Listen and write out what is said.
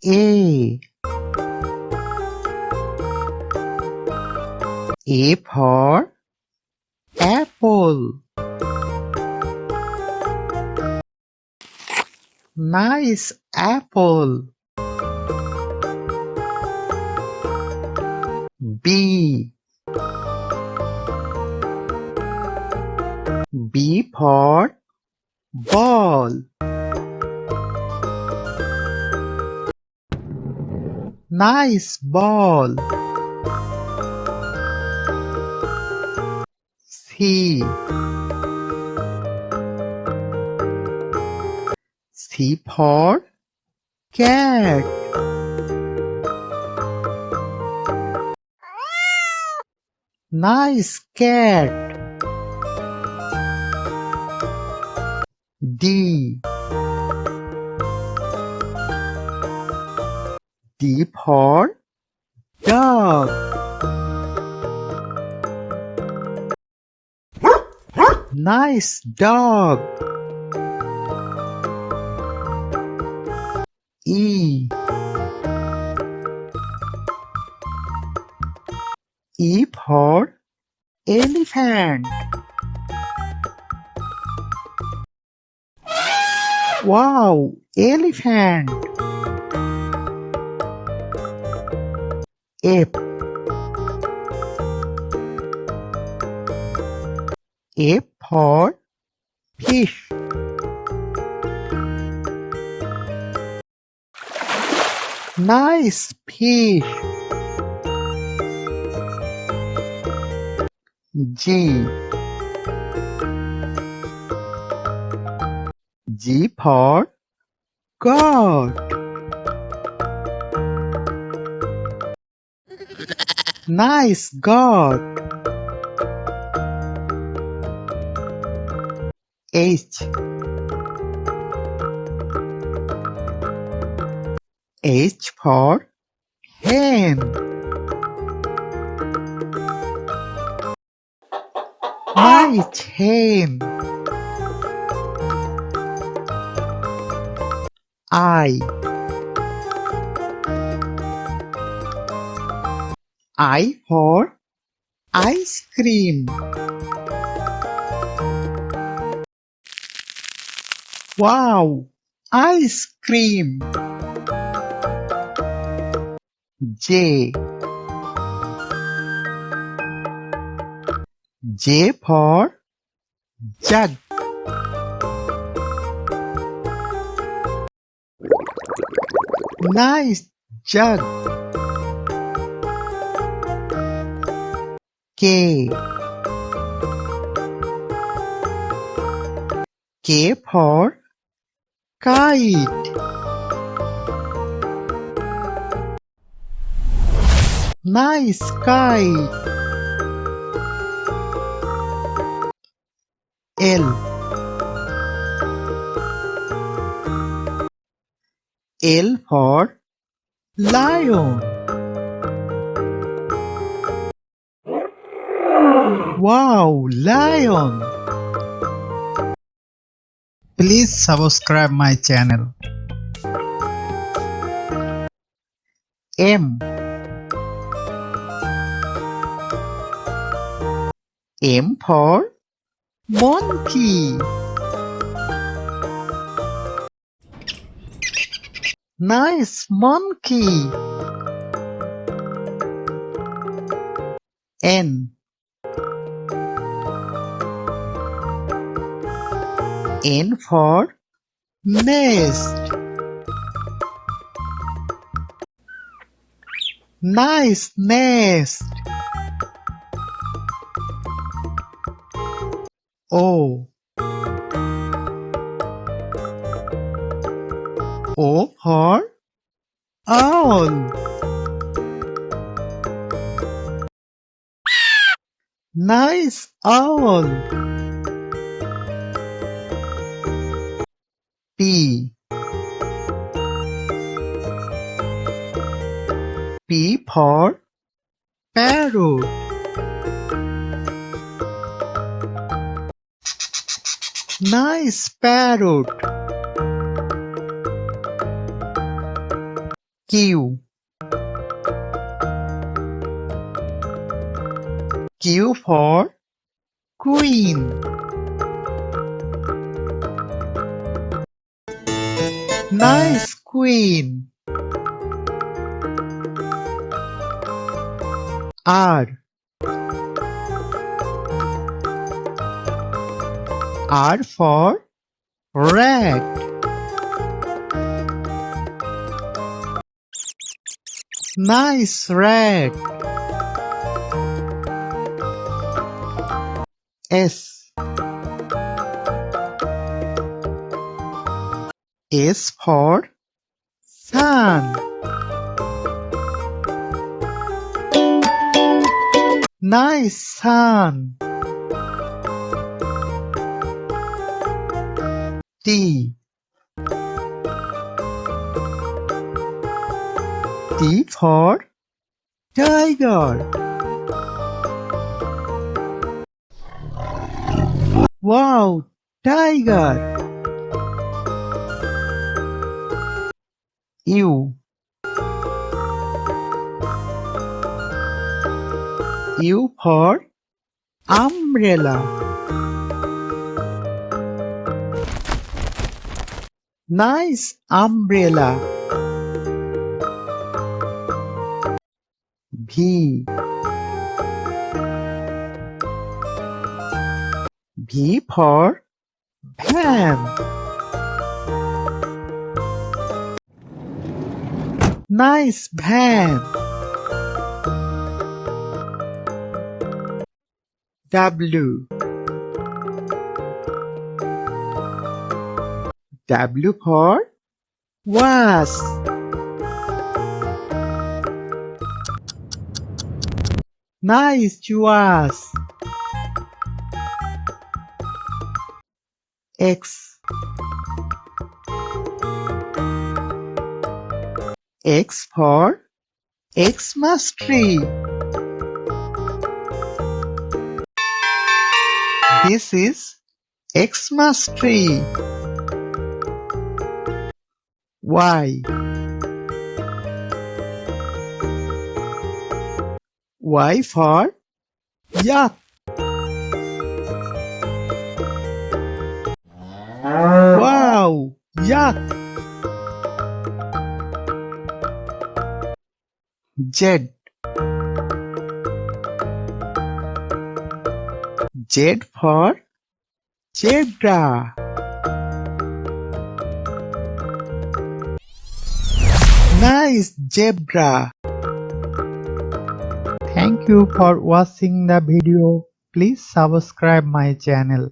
A. A for apple. Nice apple. B. B for ball. Nice ball. C. C for cat. Nice cat. D. D for dog. Nice dog. E. E for elephant. Wow, elephant. F. F for fish. Nice fish. G. G for goat. Nice goat. H. H for hen. Nice hen. I. I for ice cream. Wow, ice cream. J. J for jug. Nice jug. K. K for kite. Nice kite. L. L for lion. Wow, lion. Please subscribe my channel. M. M for monkey. Nice monkey. N. N for nest. Nice nest. O. O for owl. Nice owl. P. P for parrot. Nice parrot. Q. Q for queen. Nice queen. R. R for rat. Nice rat. S. S for sun. Nice sun. T. T for tiger. Wow, tiger. U. U for umbrella. Nice umbrella. V. V for van. Nice van. W. W for was. Nice was. X. X for Xmas tree. This is Xmas tree. Y. Y for yak. Wow, yak. Z. Z for zebra. Nice zebra. Thank you for watching the video. Please subscribe my channel.